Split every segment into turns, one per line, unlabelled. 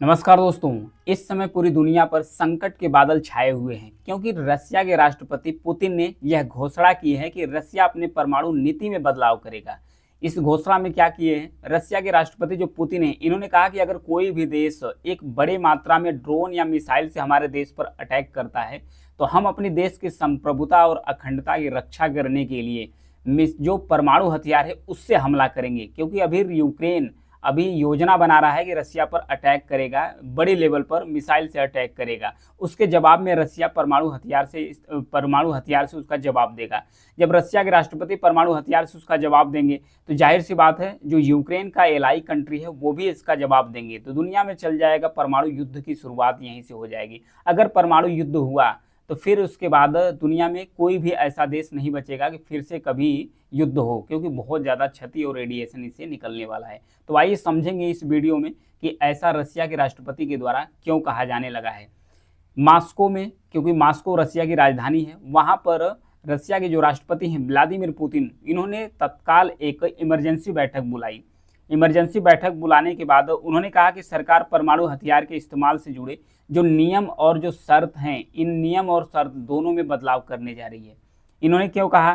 नमस्कार दोस्तों। इस समय पूरी दुनिया पर संकट के बादल छाए हुए हैं क्योंकि रसिया के राष्ट्रपति पुतिन ने यह घोषणा की है कि रसिया अपने परमाणु नीति में बदलाव करेगा। इस घोषणा में क्या किए हैं रसिया के राष्ट्रपति जो पुतिन है, इन्होंने कहा कि अगर कोई भी देश एक बड़ी मात्रा में ड्रोन या मिसाइल से हमारे देश पर अटैक करता है तो हम अपने देश की संप्रभुता और अखंडता की रक्षा करने के लिए जो परमाणु हथियार है उससे हमला करेंगे। क्योंकि अभी यूक्रेन योजना बना रहा है कि रसिया पर अटैक करेगा, बड़े लेवल पर मिसाइल से अटैक करेगा। उसके जवाब में रसिया परमाणु हथियार से उसका जवाब देगा। जब रसिया के राष्ट्रपति परमाणु हथियार से उसका जवाब देंगे तो जाहिर सी बात है जो यूक्रेन का एलाई कंट्री है वो भी इसका जवाब देंगे, तो दुनिया में चल जाएगा परमाणु युद्ध की शुरुआत यहीं से हो जाएगी। अगर परमाणु युद्ध हुआ तो फिर उसके बाद दुनिया में कोई भी ऐसा देश नहीं बचेगा कि फिर से कभी युद्ध हो, क्योंकि बहुत ज़्यादा क्षति और रेडिएशन इससे निकलने वाला है। तो आइए समझेंगे इस वीडियो में कि ऐसा रसिया के राष्ट्रपति के द्वारा क्यों कहा जाने लगा है। मॉस्को में, क्योंकि मॉस्को रसिया की राजधानी है, वहाँ पर रसिया के जो राष्ट्रपति हैं व्लादिमीर पुतिन, इन्होंने तत्काल एक इमरजेंसी बैठक बुलाई। इमरजेंसी बैठक बुलाने के बाद उन्होंने कहा कि सरकार परमाणु हथियार के इस्तेमाल से जुड़े जो नियम और जो शर्त हैं, इन नियम और शर्त दोनों में बदलाव करने जा रही है। इन्होंने क्यों कहा?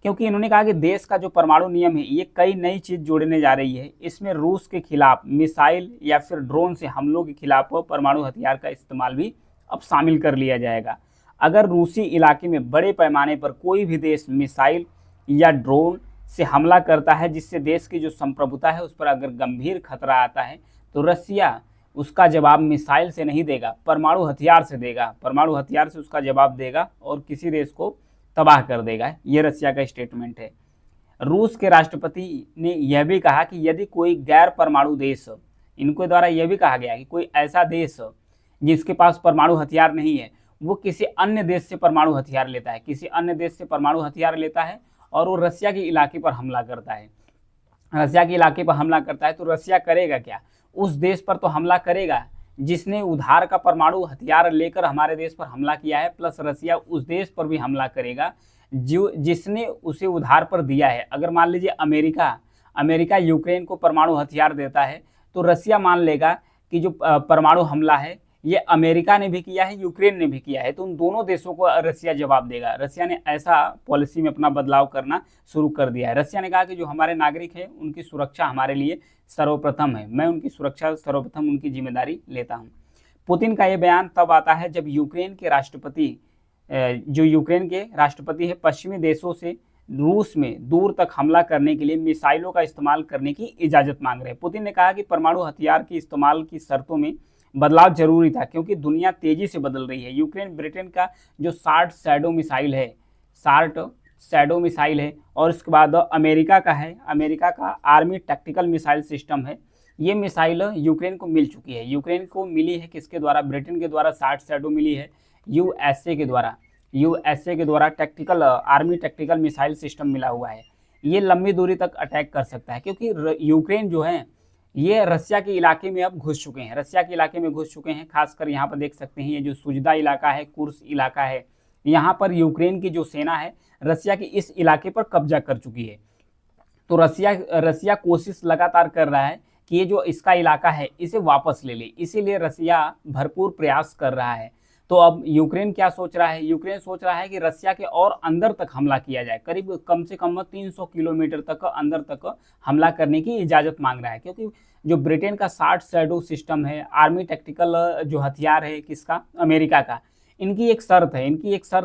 क्योंकि इन्होंने कहा कि देश का जो परमाणु नियम है ये कई नई चीज़ जोड़ने जा रही है। इसमें रूस के खिलाफ मिसाइल या फिर ड्रोन से हमलों के खिलाफ परमाणु हथियार का इस्तेमाल भी अब शामिल कर लिया जाएगा। अगर रूसी इलाके में बड़े पैमाने पर कोई भी देश मिसाइल या ड्रोन से हमला करता है जिससे देश की जो संप्रभुता है उस पर अगर गंभीर खतरा आता है तो रसिया उसका जवाब मिसाइल से नहीं देगा, परमाणु हथियार से देगा। परमाणु हथियार से उसका जवाब देगा और किसी देश को तबाह कर देगा। ये रसिया का स्टेटमेंट है। रूस के राष्ट्रपति ने यह भी कहा कि यदि कोई गैर परमाणु देश, इनके द्वारा यह भी कहा गया कि कोई ऐसा देश जिसके पास परमाणु हथियार नहीं है वो किसी अन्य देश से परमाणु हथियार लेता है, किसी अन्य देश से परमाणु हथियार लेता है और वो रसिया के इलाके पर हमला करता है, रसिया के इलाके पर हमला करता है, तो रसिया करेगा क्या? उस देश पर तो हमला करेगा जिसने उधार का परमाणु हथियार लेकर हमारे देश पर हमला किया है, प्लस रसिया उस देश पर भी हमला करेगा जो जिसने उसे उधार पर दिया है। अगर मान लीजिए अमेरिका यूक्रेन को परमाणु हथियार देता है तो रसिया मान लेगा कि जो परमाणु हमला है ये अमेरिका ने भी किया है, यूक्रेन ने भी किया है, तो उन दोनों देशों को रसिया जवाब देगा। रसिया ने ऐसा पॉलिसी में अपना बदलाव करना शुरू कर दिया है। रसिया ने कहा कि जो हमारे नागरिक हैं उनकी सुरक्षा हमारे लिए सर्वप्रथम है, मैं उनकी सुरक्षा सर्वप्रथम उनकी जिम्मेदारी लेता हूं। पुतिन का यह बयान तब आता है जब यूक्रेन के राष्ट्रपति है पश्चिमी देशों से रूस में दूर तक हमला करने के लिए मिसाइलों का इस्तेमाल करने की इजाज़त मांग रहे हैं। पुतिन ने कहा कि परमाणु हथियार के इस्तेमाल की शर्तों में बदलाव जरूरी था क्योंकि दुनिया तेजी से बदल रही है। यूक्रेन ब्रिटेन का जो सार्ट शैडो मिसाइल है और उसके बाद अमेरिका का आर्मी टैक्टिकल मिसाइल सिस्टम है। ये मिसाइल यूक्रेन को मिल चुकी है। यूक्रेन को मिली है किसके द्वारा? ब्रिटेन के द्वारा सार्ट शैडो मिली है यूएसए के द्वारा आर्मी टैक्टिकल मिसाइल सिस्टम मिला हुआ है। ये लंबी दूरी तक अटैक कर सकता है क्योंकि यूक्रेन जो है ये रसिया के इलाके में अब घुस चुके हैं। खासकर यहाँ पर देख सकते हैं ये जो सुजदा इलाका है, कुर्स इलाका है, यहाँ पर यूक्रेन की जो सेना है रसिया के इस इलाके पर कब्जा कर चुकी है। तो रसिया कोशिश लगातार कर रहा है कि ये जो इसका इलाका है इसे वापस ले ले, इसीलिए रसिया भरपूर प्रयास कर रहा है। तो अब यूक्रेन क्या सोच रहा है? यूक्रेन सोच रहा है कि रसिया के और अंदर तक हमला किया जाए, करीब कम से कम 300 किलोमीटर तक अंदर तक हमला करने की इजाज़त मांग रहा है। क्योंकि जो ब्रिटेन का सार्ट शैडो सिस्टम है, आर्मी टैक्टिकल जो हथियार है किसका? अमेरिका का। इनकी एक शर्त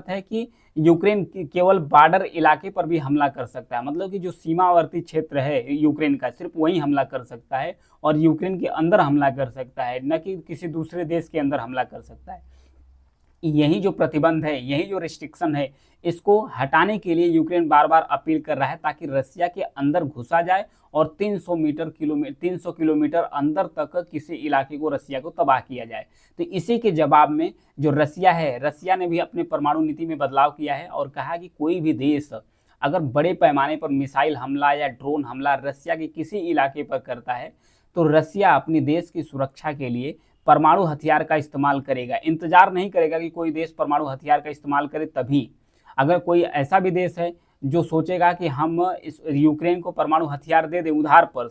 है कि यूक्रेन केवल बॉर्डर इलाके पर भी हमला कर सकता है, मतलब कि जो सीमावर्ती क्षेत्र है यूक्रेन का सिर्फ वहीं हमला कर सकता है और यूक्रेन के अंदर हमला कर सकता है, न कि किसी दूसरे देश के अंदर हमला कर सकता है। यही जो प्रतिबंध है, यही जो रिस्ट्रिक्शन है, इसको हटाने के लिए यूक्रेन बार बार अपील कर रहा है ताकि रसिया के अंदर घुसा जाए और 300 किलोमीटर अंदर तक किसी इलाके को रसिया को तबाह किया जाए। तो इसी के जवाब में जो रसिया ने भी अपने परमाणु नीति में बदलाव किया है और कहा कि कोई भी देश अगर बड़े पैमाने पर मिसाइल हमला या ड्रोन हमला रसिया के किसी इलाके पर करता है तो रसिया अपने देश की सुरक्षा के लिए परमाणु हथियार का इस्तेमाल करेगा। इंतजार नहीं करेगा कि कोई देश परमाणु हथियार का इस्तेमाल करे तभी। अगर कोई ऐसा भी देश है जो सोचेगा कि हम इस यूक्रेन को परमाणु हथियार दे दें उधार पर,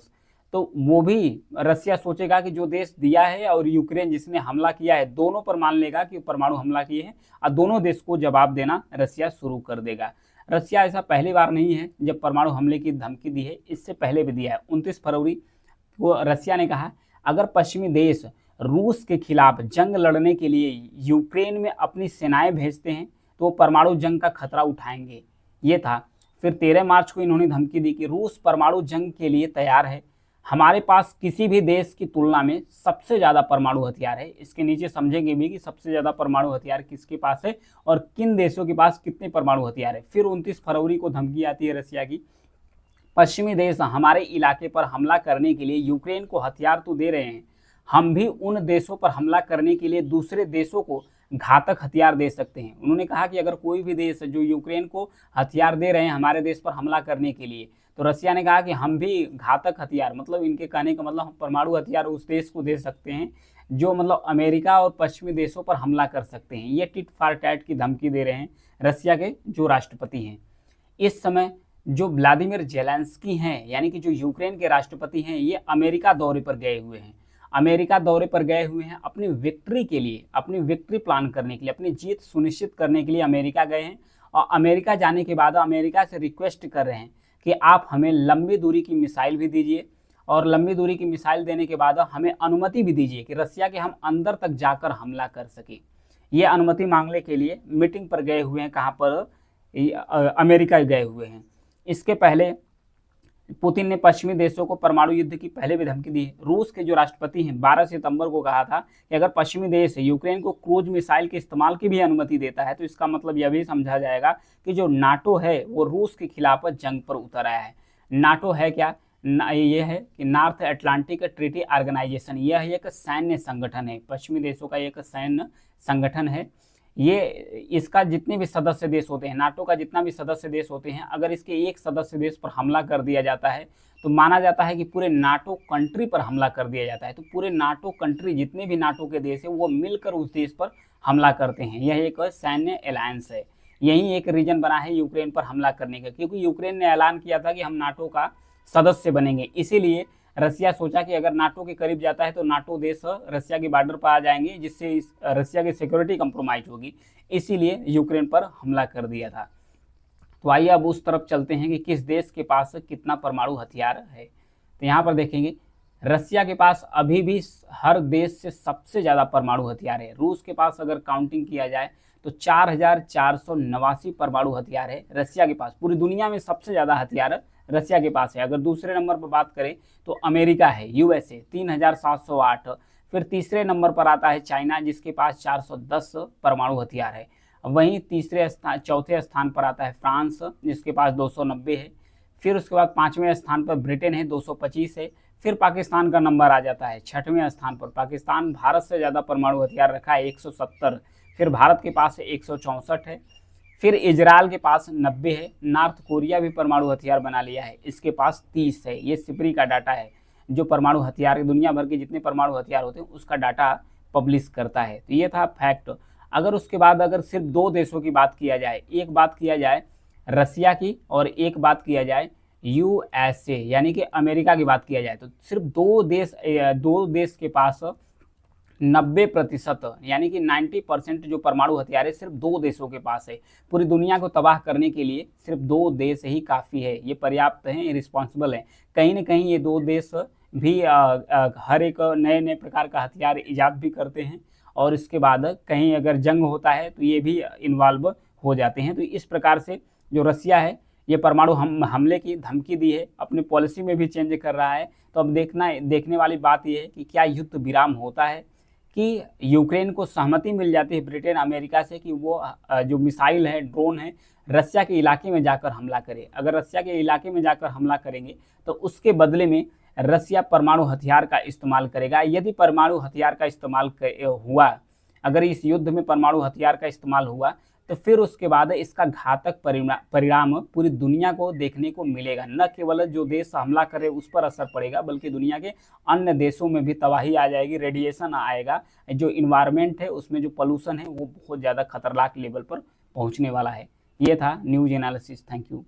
तो वो भी रसिया सोचेगा कि जो देश दिया है और यूक्रेन जिसने हमला किया है, दोनों पर मान लेगा कि परमाणु हमला किए हैं और दोनों देश को जवाब देना रसिया शुरू कर देगा। रसिया ऐसा पहली बार नहीं है जब परमाणु हमले की धमकी दी है, इससे पहले भी दिया है। 29 फरवरी को रसिया ने कहा अगर पश्चिमी देश रूस के खिलाफ जंग लड़ने के लिए यूक्रेन में अपनी सेनाएं भेजते हैं तो वो परमाणु जंग का खतरा उठाएंगे, ये था। फिर 13 मार्च को इन्होंने धमकी दी कि रूस परमाणु जंग के लिए तैयार है, हमारे पास किसी भी देश की तुलना में सबसे ज़्यादा परमाणु हथियार है। इसके नीचे समझेंगे भी कि सबसे ज़्यादा परमाणु हथियार किसके पास है और किन देशों के पास कितने परमाणु हथियार है। फिर 29 फरवरी को धमकी आती है रसिया की, पश्चिमी देश हमारे इलाके पर हमला करने के लिए यूक्रेन को हथियार तो दे रहे हैं, हम भी उन देशों पर हमला करने के लिए दूसरे देशों को घातक हथियार दे सकते हैं। उन्होंने कहा कि अगर कोई भी देश जो यूक्रेन को हथियार दे रहे हैं हमारे देश पर हमला करने के लिए, तो रसिया ने कहा कि हम भी घातक हथियार, मतलब इनके कहने का मतलब हम परमाणु हथियार उस देश को दे सकते हैं जो मतलब अमेरिका और पश्चिमी देशों पर हमला कर सकते हैं। ये टिट फॉर टैट की धमकी दे रहे हैं रसिया के जो राष्ट्रपति हैं। इस समय जो व्लादिमीर जेलेंस्की हैं, यानी कि जो यूक्रेन के राष्ट्रपति हैं, ये अमेरिका दौरे पर गए हुए हैं। अमेरिका दौरे पर गए हुए हैं अपनी विक्ट्री के लिए, अपनी विक्ट्री प्लान करने के लिए, अपनी जीत सुनिश्चित करने के लिए अमेरिका गए हैं। और अमेरिका जाने के बाद अमेरिका से रिक्वेस्ट कर रहे हैं कि आप हमें लंबी दूरी की मिसाइल भी दीजिए और लंबी दूरी की मिसाइल देने के बाद हमें अनुमति भी दीजिए कि रसिया के हम अंदर तक जाकर हमला कर सकें। ये अनुमति मांगने के लिए मीटिंग पर गए हुए हैं, कहाँ पर, अमेरिका गए हुए हैं। इसके पहले पुतिन ने पश्चिमी देशों को परमाणु युद्ध की पहले भी धमकी दी है। रूस के जो राष्ट्रपति हैं 12 सितंबर को कहा था कि अगर पश्चिमी देश यूक्रेन को क्रूज मिसाइल के इस्तेमाल की भी अनुमति देता है तो इसका मतलब यह भी समझा जाएगा कि जो नाटो है वो रूस के खिलाफ जंग पर उतर आया है। नाटो है क्या? ये है कि नॉर्थ अटलांटिक ट्रीटी ऑर्गेनाइजेशन, यह एक सैन्य संगठन है, पश्चिमी देशों का एक सैन्य संगठन है। ये इसका जितने भी सदस्य देश होते हैं, नाटो का जितना भी सदस्य देश होते हैं, अगर इसके एक सदस्य देश पर हमला कर दिया जाता है तो माना जाता है कि पूरे नाटो कंट्री पर हमला कर दिया जाता है। तो पूरे नाटो कंट्री, जितने भी नाटो के देश हैं, वो मिलकर उस देश पर हमला करते हैं। यह एक सैन्य अलायंस है। यही एक रीजन बना है यूक्रेन पर हमला करने का, क्योंकि यूक्रेन ने ऐलान किया था कि हम नाटो का सदस्य बनेंगे। इसीलिए रसिया सोचा कि अगर नाटो के करीब जाता है तो नाटो देश रसिया के बॉर्डर पर आ जाएंगे, जिससे रसिया की सिक्योरिटी कंप्रोमाइज होगी। इसीलिए यूक्रेन पर हमला कर दिया था। तो आइए अब उस तरफ चलते हैं कि किस देश के पास कितना परमाणु हथियार है। तो यहाँ पर देखेंगे रसिया के पास अभी भी हर देश से सबसे ज़्यादा परमाणु हथियार है। रूस के पास अगर काउंटिंग किया जाए तो 4489 परमाणु हथियार है रसिया के पास। पूरी दुनिया में सबसे ज़्यादा हथियार रसिया के पास है। अगर दूसरे नंबर पर बात करें तो अमेरिका है, यूएसए 3708। फिर तीसरे नंबर पर आता है चाइना, जिसके पास 410 परमाणु हथियार है। वहीं चौथे स्थान पर आता है फ्रांस, जिसके पास 290 है। फिर उसके बाद 5वें स्थान पर ब्रिटेन है, 225 है। फिर पाकिस्तान का नंबर आ जाता है 6वें स्थान पर। पाकिस्तान भारत से ज़्यादा परमाणु हथियार रखा है, 170। फिर भारत के पास 164 है। फिर इजराइल के पास 90 है। नॉर्थ कोरिया भी परमाणु हथियार बना लिया है, इसके पास 30 है। ये सिपरी का डाटा है जो परमाणु हथियार, दुनिया भर के जितने परमाणु हथियार होते हैं उसका डाटा पब्लिश करता है। तो ये था फैक्ट। अगर उसके बाद अगर सिर्फ दो देशों की बात किया जाए, एक बात किया जाए रसिया की और एक बात किया जाए यूएसए यानी कि अमेरिका की बात किया जाए, तो सिर्फ दो देश के पास 90% यानी कि 90% जो परमाणु हथियार है सिर्फ दो देशों के पास है। पूरी दुनिया को तबाह करने के लिए सिर्फ दो देश ही काफ़ी है, ये पर्याप्त हैं, रिस्पॉन्सिबल हैं। कहीं ना कहीं ये दो देश भी हर एक नए नए प्रकार का हथियार ईजाद भी करते हैं और इसके बाद कहीं अगर जंग होता है तो ये भी इन्वॉल्व हो जाते हैं। तो इस प्रकार से जो रसिया है ये परमाणु हमले की धमकी दी है, अपनी पॉलिसी में भी चेंज कर रहा है। तो अब देखने वाली बात यह है कि क्या युद्ध विराम होता है, कि यूक्रेन को सहमति मिल जाती है ब्रिटेन अमेरिका से कि वो जो मिसाइल है, ड्रोन है, रसिया के इलाके में जाकर हमला करे। अगर रसिया के इलाके में जाकर हमला करेंगे तो उसके बदले में रसिया परमाणु हथियार का इस्तेमाल करेगा। यदि परमाणु हथियार का इस्तेमाल हुआ, अगर इस युद्ध में परमाणु हथियार का इस्तेमाल हुआ तो फिर उसके बाद इसका घातक परिणाम पूरी दुनिया को देखने को मिलेगा। न केवल जो देश हमला करे उस पर असर पड़ेगा, बल्कि दुनिया के अन्य देशों में भी तबाही आ जाएगी, रेडिएशन आएगा। जो इन्वायरमेंट है उसमें जो पोल्यूशन है वो बहुत ज़्यादा खतरनाक लेवल पर पहुंचने वाला है। ये था न्यूज एनालिसिस। Thank you.